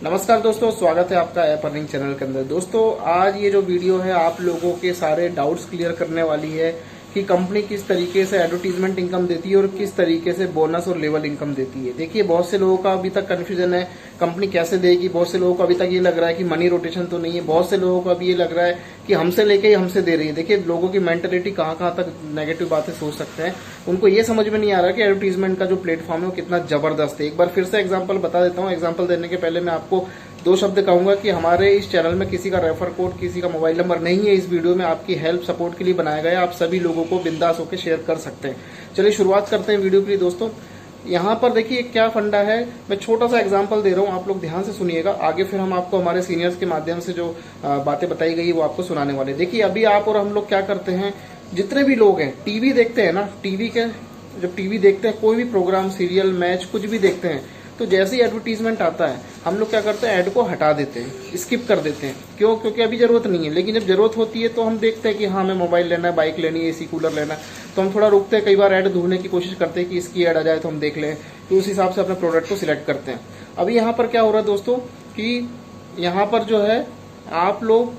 नमस्कार दोस्तों, स्वागत है आपका ऐप अर्निंग चैनल के अंदर। दोस्तों, आज ये जो वीडियो है आप लोगों के सारे डाउट्स क्लियर करने वाली है कि कंपनी किस तरीके से एडवर्टीजमेंट इनकम देती है और किस तरीके से बोनस और लेवल इनकम देती है। देखिए, बहुत से लोगों का अभी तक कंफ्यूजन है कंपनी कैसे देगी। बहुत से लोगों को अभी तक ये लग रहा है कि मनी रोटेशन तो नहीं है। बहुत से लोगों को अभी ये लग रहा है कि हमसे लेके ही हमसे दे रही है। देखिए, लोगों की मेंटेलिटी कहाँ कहाँ तक नेगेटिव बातें सोच सकते हैं। उनको ये समझ में नहीं आ रहा कि एडवर्टीजमेंट का जो प्लेटफॉर्म है वो कितना जबरदस्त है। एक बार फिर से एग्जाम्पल बता देता हूँ। एग्जाम्पल देने के पहले मैं आपको दो शब्द कहूंगा कि हमारे इस चैनल में किसी का रेफर कोड, किसी का मोबाइल नंबर नहीं है। इस वीडियो में आपकी हेल्प सपोर्ट के लिए बनाया गया है। आप सभी लोगों को बिंदास होकर शेयर कर सकते हैं। चलिए शुरुआत करते हैं वीडियो के लिए। दोस्तों, यहाँ पर देखिए क्या फंडा है। मैं छोटा सा एग्जांपल दे रहा हूँ, आप लोग ध्यान से सुनिएगा। आगे फिर हम आपको हमारे सीनियर्स के माध्यम से जो बातें बताई गई वो आपको सुनाने वाले। देखिए, अभी आप और हम लोग क्या करते हैं, जितने भी लोग हैं टीवी देखते हैं ना, टीवी के जब टीवी देखते हैं, कोई भी प्रोग्राम, सीरियल, मैच कुछ भी देखते हैं, तो जैसे ही एडवर्टीजमेंट आता है हम लोग क्या करते हैं, ऐड को हटा देते हैं, स्किप कर देते हैं। क्यों? क्योंकि अभी जरूरत नहीं है। लेकिन जब जरूरत होती है तो हम देखते हैं कि हाँ, हमें मोबाइल लेना है, बाइक लेनी है, एसी कूलर लेना है, तो हम थोड़ा रुकते हैं। कई बार ऐड ढूंढने की कोशिश करते हैं कि इसकी ऐड आ जाए तो हम देख लें, तो उस हिसाब से अपने प्रोडक्ट को सिलेक्ट करते हैं। अभी यहाँ पर क्या हो रहा है दोस्तों कि यहाँ पर जो है आप लोग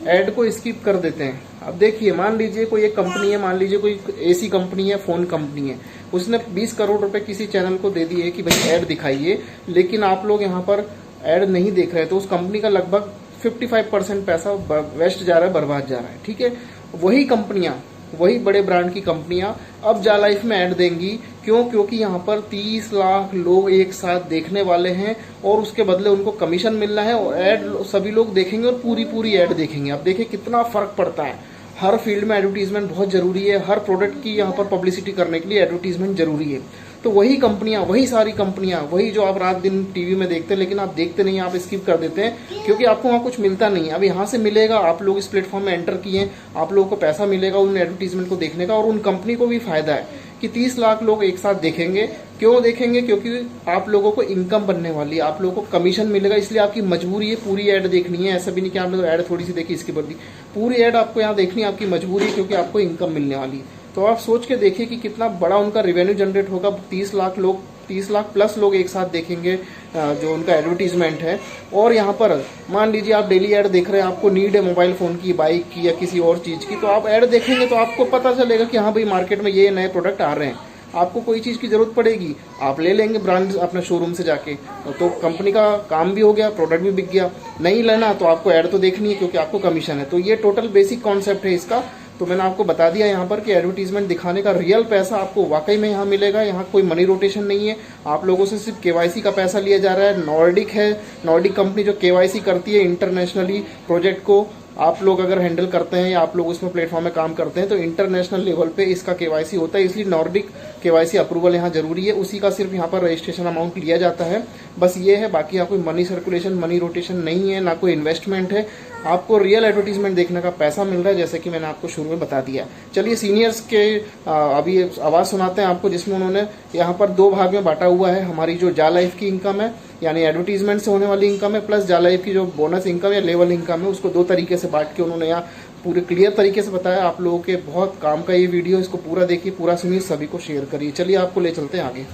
ऐड को स्किप कर देते हैं। अब देखिए, मान लीजिए कोई एक कंपनी है, मान लीजिए कोई एसी कंपनी है, फोन कंपनी है, उसने 20 करोड़ रुपए किसी चैनल को दे दिए कि भाई ऐड दिखाइए, लेकिन आप लोग यहाँ पर ऐड नहीं देख रहे, तो उस कंपनी का लगभग 55% पैसा वेस्ट जा रहा है, बर्बाद जा रहा है। ठीक है, वही कंपनियां, वही बड़े ब्रांड की कंपनियां अब जा लाइफ में ऐड देंगी। क्यों? क्योंकि यहाँ पर 30 लाख लोग एक साथ देखने वाले हैं और उसके बदले उनको कमीशन मिलना है, और ऐड सभी लोग देखेंगे और पूरी पूरी ऐड देखेंगे। अब देखिए कितना फर्क पड़ता है। हर फील्ड में एडवर्टीजमेंट बहुत जरूरी है। हर प्रोडक्ट की यहाँ पर पब्लिसिटी करने के लिए एडवर्टीजमेंट जरूरी है। तो वही कंपनियां, वही सारी कंपनियां, वही जो आप रात दिन टीवी में देखते हैं, लेकिन आप देखते नहीं, आप स्किप कर देते हैं क्योंकि आपको वहां कुछ मिलता नहीं है। अब यहाँ से मिलेगा, आप लोग इस प्लेटफॉर्म में एंटर किए, आप लोगों को पैसा मिलेगा उन एडवर्टीजमेंट को देखने का, और उन कंपनी को भी फायदा है कि 30 लाख लोग एक साथ देखेंगे। क्यों देखेंगे? क्योंकि आप लोगों को इनकम बनने वाली है, आप लोगों को कमीशन मिलेगा, इसलिए आपकी मजबूरी है पूरी ऐड देखनी है। ऐसा भी नहीं कि आपने तो ऐड थोड़ी सी देखी इसकी बदली, पूरी ऐड आपको यहाँ देखनी है, आपकी मजबूरी है, क्योंकि आपको इनकम मिलने वाली है। तो आप सोच के देखिए कि कितना बड़ा उनका रेवेन्यू जनरेट होगा। 30 लाख लोग, 30 लाख प्लस लोग एक साथ देखेंगे जो उनका एडवर्टीजमेंट है। और यहाँ पर मान लीजिए आप डेली ऐड देख रहे हैं, आपको नीड है मोबाइल फोन की, बाइक की या किसी और चीज की, तो आप ऐड देखेंगे तो आपको पता चलेगा कि हाँ भाई, मार्केट में ये नए प्रोडक्ट आ रहे हैं। आपको कोई चीज की जरूरत पड़ेगी, आप ले लेंगे ब्रांड अपने शोरूम से जाके, तो कंपनी का काम भी हो गया, प्रोडक्ट भी बिक गया। नहीं लेना तो आपको ऐड तो देखनी है, क्योंकि आपको कमीशन है। तो ये टोटल बेसिक कॉन्सेप्ट है इसका। तो मैंने आपको बता दिया यहाँ पर कि एडवर्टीजमेंट दिखाने का रियल पैसा आपको वाकई में यहाँ मिलेगा। यहाँ कोई मनी रोटेशन नहीं है, आप लोगों से सिर्फ केवाईसी का पैसा लिया जा रहा है। नॉर्डिक है, नॉर्डिक कंपनी जो केवाईसी करती है इंटरनेशनली प्रोजेक्ट को, आप लोग अगर हैंडल करते हैं या आप लोग उसमें प्लेटफॉर्म में काम करते हैं तो इंटरनेशनल लेवल पे इसका केवाईसी होता है, इसलिए नॉर्डिक केवाईसी अप्रूवल यहाँ जरूरी है। उसी का सिर्फ यहाँ पर रजिस्ट्रेशन अमाउंट लिया जाता है, बस ये है। बाकी यहाँ कोई मनी सर्कुलेशन, मनी रोटेशन नहीं है, ना कोई इन्वेस्टमेंट है। आपको रियल एडवर्टीजमेंट देखने का पैसा मिल रहा है, जैसे कि मैंने आपको शुरू में बता दिया। चलिए सीनियर्स के अभी आवाज सुनाते हैं आपको, जिसमें उन्होंने यहाँ पर दो भाग में बांटा हुआ है। हमारी जो जा लाइफ की इनकम है, यानी एडवर्टीजमेंट से होने वाली इनकम है, प्लस जा लाइफ की जो बोनस इनकम या लेवल इनकम है, उसको दो तरीके से बांट के उन्होंने यहाँ पूरे क्लियर तरीके से बताया। आप लोगों के बहुत काम का ये वीडियो, इसको पूरा देखिए, पूरा सुनिए, सभी को शेयर करिए। चलिए आपको ले चलते हैं आगे।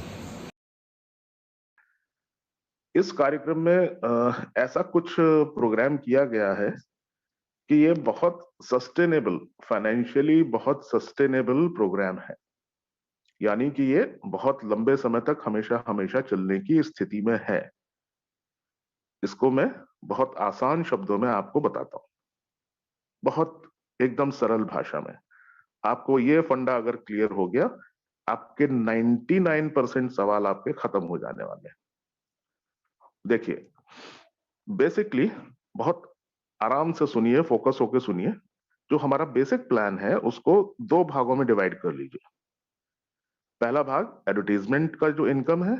इस कार्यक्रम में ऐसा कुछ प्रोग्राम किया गया है कि ये बहुत सस्टेनेबल, फाइनेंशियली बहुत सस्टेनेबल प्रोग्राम है। यानी कि ये बहुत लंबे समय तक हमेशा हमेशा चलने की स्थिति में है। इसको मैं बहुत आसान शब्दों में आपको बताता हूं, बहुत एकदम सरल भाषा में। आपको ये फंडा अगर क्लियर हो गया, आपके 99% सवाल आपके खत्म हो जाने वाले हैं। देखिए, बेसिकली बहुत आराम से सुनिए, फोकस होकर सुनिए। जो हमारा बेसिक प्लान है उसको दो भागों में डिवाइड कर लीजिए। पहला भाग एडवर्टीजमेंट का जो इनकम है,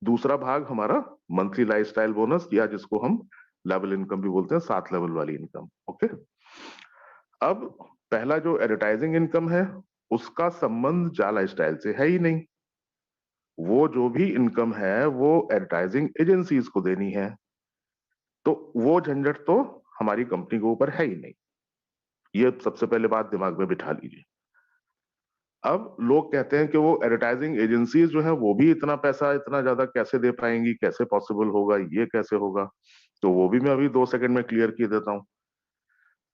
दूसरा भाग हमारा मंथली लाइफस्टाइल बोनस, या जिसको हम लेवल इनकम भी बोलते हैं, 7 लेवल वाली इनकम। ओके, अब पहला जो एडवर्टाइजिंग इनकम है, उसका संबंध जा लाइफस्टाइल से है ही नहीं। वो जो भी इनकम है वो एडवर्टाइजिंग एजेंसीज को देनी है, तो वो झंझट तो हमारी कंपनी के ऊपर है ही नहीं। ये सबसे पहले बात दिमाग में बिठा लीजिए। अब लोग कहते हैं कि वो एडवर्टाइजिंग एजेंसीज जो है वो भी इतना पैसा इतना ज्यादा कैसे दे पाएंगी, कैसे पॉसिबल होगा, ये कैसे होगा। तो वो भी मैं अभी 2 सेकंड में क्लियर कर देता हूँ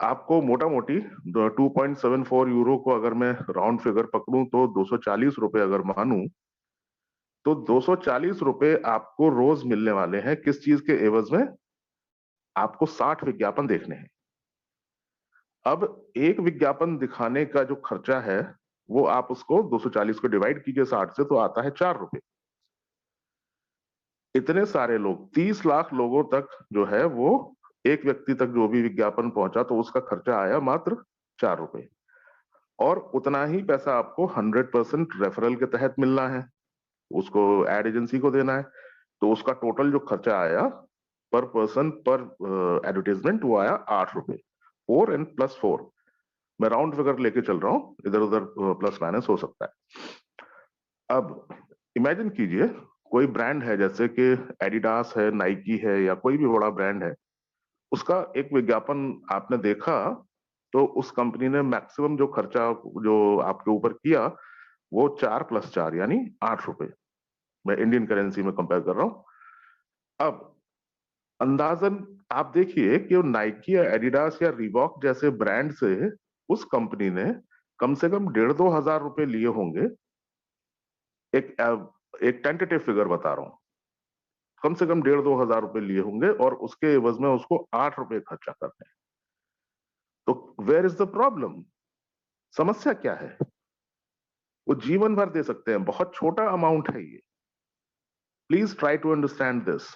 आपको। मोटा मोटी 2.74 यूरो को अगर मैं राउंड फिगर पकड़ूं तो 240 रुपए अगर मानूं, तो 240 रुपए आपको रोज मिलने वाले हैं। किस चीज के एवज में? आपको 60 विज्ञापन देखने हैं। अब एक विज्ञापन दिखाने का जो खर्चा है वो आप उसको 240 को डिवाइड कीजिए 60 से, तो आता है 4 रुपए। इतने सारे लोग, 30 लाख लोगों तक जो है वो, एक व्यक्ति तक जो भी विज्ञापन पहुंचा तो उसका खर्चा आया मात्र 4 रुपए। और उतना ही पैसा आपको 100% रेफरल के तहत मिलना है, उसको एड एजेंसी को देना है। तो उसका टोटल जो खर्चा आया पर पर्सन पर एडवर्टीजमेंट वो आया 8 रुपए। 4 and +4, मैं राउंड फिगर लेके चल रहा हूं, इधर उधर प्लस माइनस हो सकता है। अब इमेजिन कीजिए कोई ब्रांड है, जैसे कि एडिडास है, नाइकी है, या कोई भी बड़ा ब्रांड है, उसका एक विज्ञापन आपने देखा, तो उस कंपनी ने मैक्सिमम जो खर्चा जो आपके ऊपर किया वो 4 + 4 यानी 8 रुपए। मैं इंडियन करेंसी में कंपेयर कर रहा हूं। अब अंदाजन आप देखिए कि नाइकी या एडिडास या रिबॉक जैसे ब्रांड से उस कंपनी ने कम से कम 1,500-2,000 रुपए लिए होंगे। एक एक टेंटेटिव फिगर बता रहा हूं, कम से कम 1,500-2,000 रुपए लिए होंगे, और उसके एवज में उसको 8 रुपए खर्चा करने हैं। तो वेयर इज द प्रॉब्लम? समस्या क्या है? वो जीवन भर दे सकते हैं, बहुत छोटा अमाउंट है ये। Please try to understand this.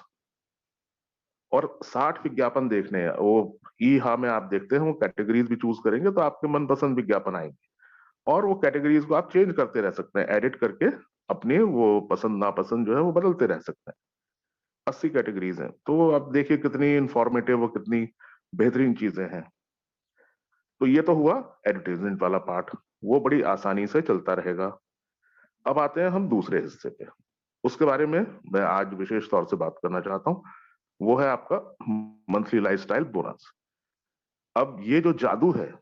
और 60 विज्ञापन देखने हैं वो। ई हा में आप देखते हैं वो कैटेगरीज भी चूज करेंगे तो आपके मनपसंद विज्ञापन आएंगे, और वो कैटेगरीज को आप चेंज करते रह सकते हैं, एडिट करके अपने वो पसंद नापसंद जो है वो बदलते रह सकते हैं। 80 कैटेगरीज हैं, तो आप देखिए कितनी इंफॉर्मेटिव और कितनी बेहतरीन चीजें हैं। तो ये तो हुआ एडवर्टीजमेंट वाला पार्ट, वो बड़ी आसानी से चलता रहेगा। अब आते हैं हम दूसरे हिस्से पे, उसके बारे में मैं आज विशेष तौर से बात करना चाहता हूं। वो है आपका मंथली लाइफस्टाइल बोनस। अब ये जो जादू है,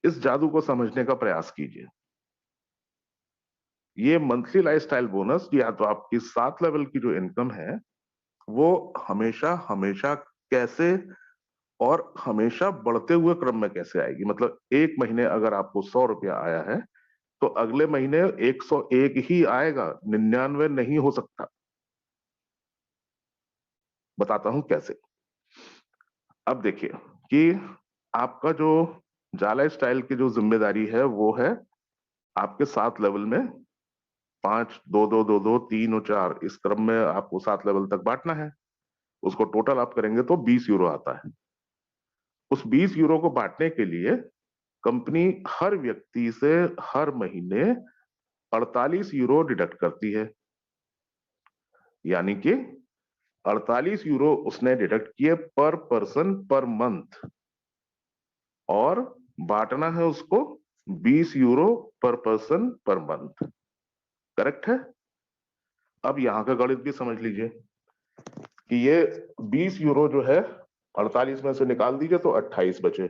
इस जादू को समझने का प्रयास कीजिए। ये मंथली लाइफस्टाइल बोनस, या तो आपकी 7 लेवल की जो इनकम है वो हमेशा हमेशा कैसे और हमेशा बढ़ते हुए क्रम में कैसे आएगी। मतलब एक महीने अगर आपको 100 रुपया आया है तो अगले महीने 101 ही आएगा, 99 नहीं हो सकता। बताता हूं कैसे। अब देखिए कि आपका जो जाला स्टाइल की जो जिम्मेदारी है वो है आपके 7 लेवल में, 5, 2, 2, 2, 2, 3 और 4, इस क्रम में आपको 7 लेवल तक बांटना है। उसको टोटल आप करेंगे तो 20 यूरो आता है। उस 20 यूरो को बांटने के लिए कंपनी हर व्यक्ति से हर महीने 48 यूरो डिडक्ट करती है। यानी कि 48 यूरो उसने डिडक्ट किए पर पर्सन पर मंथ, और बांटना है उसको 20 यूरो पर पर्सन पर मंथ। करेक्ट है? अब यहां का गणित भी समझ लीजिए कि ये 20 यूरो जो है 48 में से निकाल दीजिए तो 28 बचे।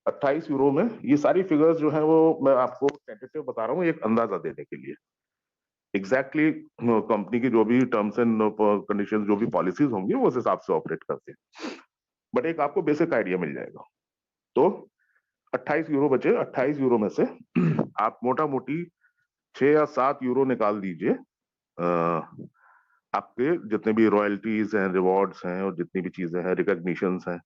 28 यूरो में ये सारी फिगर्स जो है वो मैं आपको टेंटेटिव बता रहा हूँ एक अंदाजा देने के लिए। एग्जैक्टली कंपनी की जो भी टर्म्स एंड कंडीशन, जो भी पॉलिसीज होंगी वो उस हिसाब से ऑपरेट करते हैं, बट एक आपको बेसिक आइडिया मिल जाएगा। तो 28 यूरो बचे। 28 यूरो में से आप मोटा मोटी 6 या 7 यूरो निकाल दीजिए आपके जितने भी रॉयल्टीज हैं, रिवॉर्ड्स हैं, और जितनी भी चीजें हैं, रिकॉग्निशंस हैं,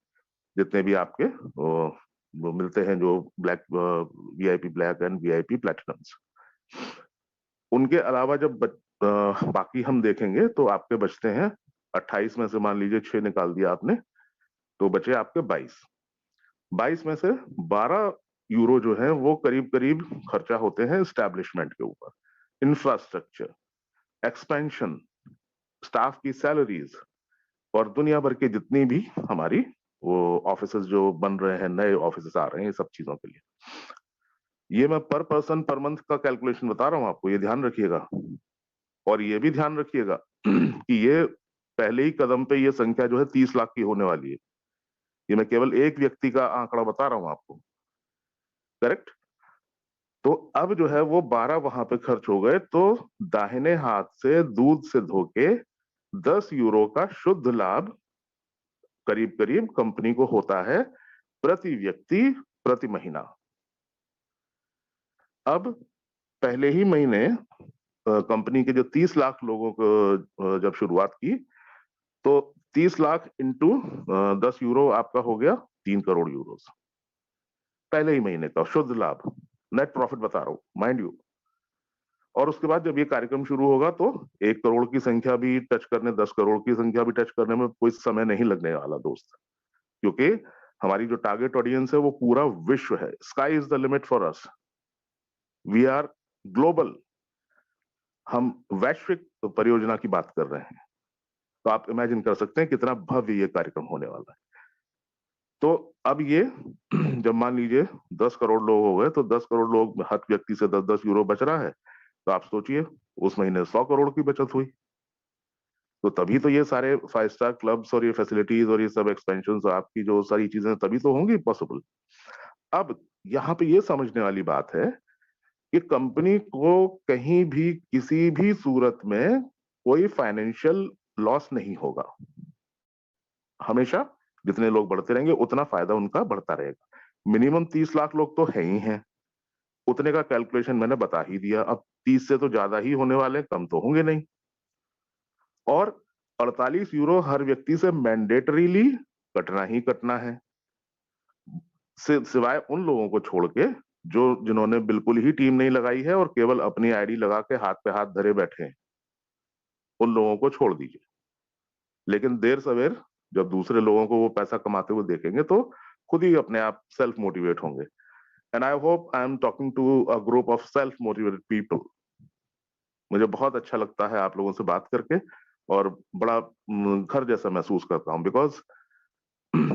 जितने भी आपके वो मिलते हैं, जो black VIP black and VIP platinums. उनके अलावा जब बाकी हम देखेंगे तो आपके बचते हैं 28 में से मान लीजिए 6 निकाल दिया आपने, तो बचे आपके 22। 22 में से 12 यूरो जो है वो करीब करीब खर्चा होते हैं एस्टैब्लिशमेंट के ऊपर, इंफ्रास्ट्रक्चर, एक्सपेंशन, स्टाफ की सैलरीज, और दुनिया भर के जितनी भी हमारी वो ऑफिसेस जो बन रहे हैं, नए ऑफिसेस आ रहे हैं, सब चीजों के लिए। ये मैं पर पर्सन पर मंथ का कैलकुलेशन बता रहा हूं आपको, ये ध्यान रखिएगा। और ये भी ध्यान रखिएगा कि ये पहले ही कदम पे ये संख्या जो है 30 लाख की होने वाली है। ये मैं केवल एक व्यक्ति का आंकड़ा बता रहा हूं आपको। करेक्ट? तो अब जो है वो 12 वहां पे खर्च हो गए, तो दाहिने हाथ से दूध से धोके 10 यूरो का शुद्ध लाभ करीब करीब कंपनी को होता है प्रति व्यक्ति प्रति महीना। अब पहले ही महीने कंपनी के जो 30 लाख लोगों को जब शुरुआत की, तो 30 लाख इंटू 10 यूरो आपका हो गया 3 करोड़ यूरो पहले ही महीने का शुद्ध लाभ, नेट प्रॉफिट बता रहा हूं माइंड यू। और उसके बाद जब ये कार्यक्रम शुरू होगा तो 1 करोड़ की संख्या भी टच करने, 10 करोड़ की संख्या भी टच करने में कोई समय नहीं लगने वाला दोस्त, क्योंकि हमारी जो टारगेट ऑडियंस है वो पूरा विश्व है। Sky is the limit for us, we are global, हम वैश्विक परियोजना की बात कर रहे हैं। तो आप इमेजिन कर सकते हैं कितना भव्य ये कार्यक्रम होने वाला है। तो अब ये जब मान लीजिए 10 करोड़ लोग हो गए, तो 10 करोड़ लोग हर व्यक्ति से 10-10 यूरो बच रहा है, तो आप सोचिए उस महीने 100 करोड़ की बचत हुई। तो तभी तो ये सारे 5 स्टार क्लब्स और ये फैसिलिटीज और ये सब एक्सपेंशन, आपकी जो सारी चीजें तभी तो होंगी पॉसिबल। अब यहाँ पे ये समझने वाली बात है कि कंपनी को कहीं भी किसी भी सूरत में कोई फाइनेंशियल लॉस नहीं होगा। हमेशा जितने लोग बढ़ते रहेंगे उतना फायदा उनका बढ़ता रहेगा। मिनिमम 30 लाख लोग तो है ही हैं, उतने का कैलकुलेशन मैंने बता ही दिया। अब 30 से तो ज्यादा ही होने वाले, कम तो होंगे नहीं। और 48 यूरो हर व्यक्ति से मैंडेटरीली कटना ही कटना है, सिवाय उन लोगों को छोड़ के जिन्होंने बिल्कुल ही टीम नहीं लगाई है और केवल अपनी आईडी लगा के हाथ पे हाथ धरे बैठे हैं, उन लोगों को छोड़ दीजिए। लेकिन देर सवेर जब दूसरे लोगों को वो पैसा कमाते हुए देखेंगे तो खुद ही अपने आप सेल्फ मोटिवेट होंगे। And I hope I am talking to a group of self motivated people. मुझे बहुत अच्छा लगता है आप लोगों से बात करके, और बड़ा घर जैसा महसूस करता हूँ, बिकॉज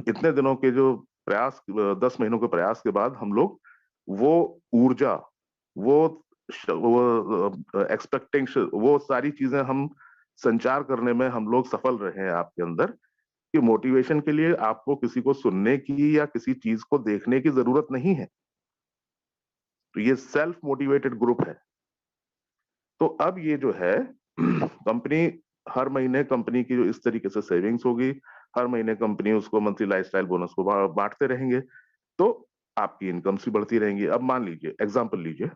इतने दिनों के जो प्रयास, 10 महीनों के प्रयास के बाद हम लोग वो ऊर्जा, वो एक्सपेक्टेशन, वो सारी चीजें हम संचार करने में हम लोग सफल रहे हैं आपके अंदर, कि मोटिवेशन के लिए आपको किसी को सुनने की या किसी चीज को देखने की जरूरत नहीं है। तो ये सेल्फ मोटिवेटेड ग्रुप है। तो अब ये जो है कंपनी हर महीने कंपनी की जो इस तरीके से सेविंग्स होगी, हर महीने कंपनी उसको मंथली लाइफस्टाइल बोनस को बांटते रहेंगे, तो आपकी इनकम भी बढ़ती रहेंगी। अब मान लीजिए, एग्जांपल लीजिए,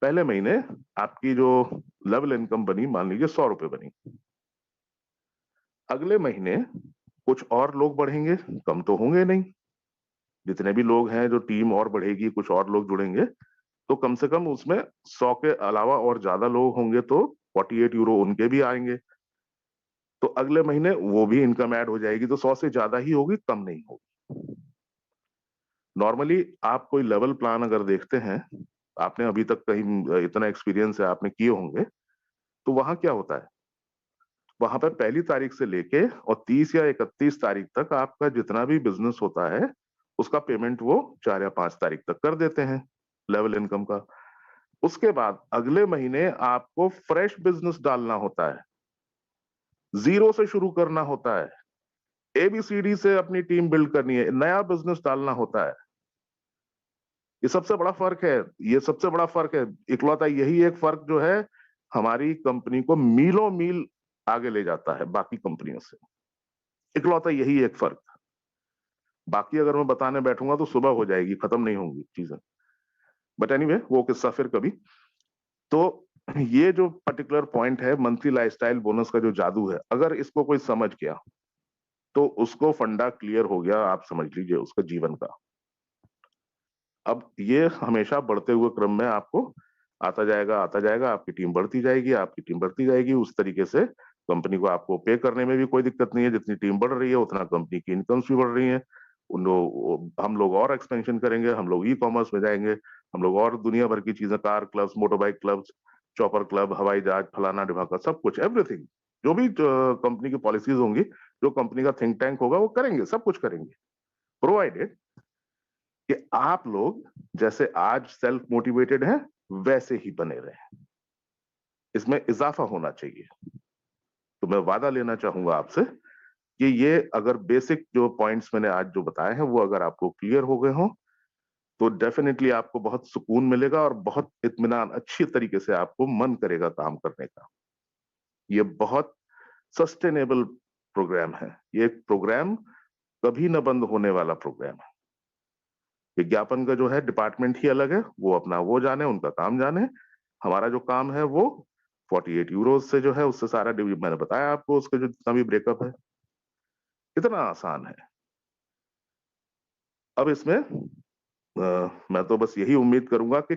पहले महीने आपकी जो लेवल इनकम बनी, मान लीजिए 100 रुपए बनी। अगले महीने कुछ और लोग बढ़ेंगे, कम तो होंगे नहीं, जितने भी लोग हैं, जो टीम और बढ़ेगी, कुछ और लोग जुड़ेंगे, तो कम से कम उसमें 100 के अलावा और ज्यादा लोग होंगे, तो 48 यूरो उनके भी आएंगे। तो अगले महीने वो भी इनकम ऐड हो जाएगी, तो 100 से ज्यादा ही होगी, कम नहीं होगी। नॉर्मली आप कोई लेवल प्लान अगर देखते हैं, आपने अभी तक कहीं इतना एक्सपीरियंस है, आपने किए होंगे, तो वहां क्या होता है, वहां पर पहली तारीख से लेके और 30 या 31 तारीख तक आपका जितना भी बिजनेस होता है उसका पेमेंट वो 4 या 5 तारीख तक कर देते हैं, लेवल इनकम का। उसके बाद अगले महीने आपको फ्रेश बिजनेस डालना होता है, जीरो से शुरू करना होता है, एबीसीडी से अपनी टीम बिल्ड करनी है, नया बिजनेस डालना होता है। ये सबसे बड़ा फर्क है, ये सबसे बड़ा फर्क है, इकलौता यही एक फर्क जो है हमारी कंपनी को मीलों मील आगे ले जाता है बाकी कंपनियों से। इकलौता यही एक फर्क। बाकी अगर मैं बताने बैठूंगा तो सुबह हो जाएगी, खत्म नहीं होंगी चीजें। बट एनीवे, वो किस्सा फिर कभी। तो ये जो पर्टिकुलर पॉइंट है मंथली लाइफस्टाइल बोनस का जो जादू है, अगर इसको कोई समझ गया तो उसको फंडा क्लियर हो गया, आप समझ लीजिए, उसका जीवन का। अब ये हमेशा बढ़ते हुए क्रम में आपको आता जाएगा, आता जाएगा, आपकी टीम बढ़ती जाएगी, आपकी टीम बढ़ती जाएगी। उस तरीके से कंपनी को आपको पे करने में भी कोई दिक्कत नहीं है, जितनी टीम बढ़ रही है उतना कंपनी की इनकम्स भी बढ़ रही है। हम लोग और एक्सपेंशन करेंगे, हम लोग ई कॉमर्स में जाएंगे, हम लोग और दुनिया भर की चीजें, car clubs, motor bike clubs, chopper club, हवाई जहाज, फलाना ढिमाका, सब कुछ, एवरीथिंग, जो भी कंपनी की पॉलिसीज होंगी, जो कंपनी का थिंक टैंक होगा, वो करेंगे, सब कुछ करेंगे, प्रोवाइडेड कि आप लोग जैसे आज सेल्फ मोटिवेटेड हैं वैसे ही बने रहे। इसमें इजाफा होना चाहिए। तो मैं वादा लेना चाहूंगा आपसे कि ये अगर बेसिक जो पॉइंट्स मैंने आज जो बताए हैं वो अगर आपको क्लियर हो गए हों, तो डेफिनेटली आपको बहुत सुकून मिलेगा और बहुत इत्मीनान अच्छी तरीके से आपको मन करेगा काम करने का। ये बहुत सस्टेनेबल प्रोग्राम है। ये एक प्रोग्राम कभी न बंद होने वाला प्रोग्राम है। विज्ञापन का जो है डिपार्टमेंट ही अलग है, वो अपना वो जाने, उनका काम जाने। हमारा जो काम है वो 48 यूरोज़ से जो है उससे सारा मैंने बताया आपको उसका जो जितना भी ब्रेकअप है, इतना आसान है। अब इसमें मैं तो बस यही उम्मीद करूँगा कि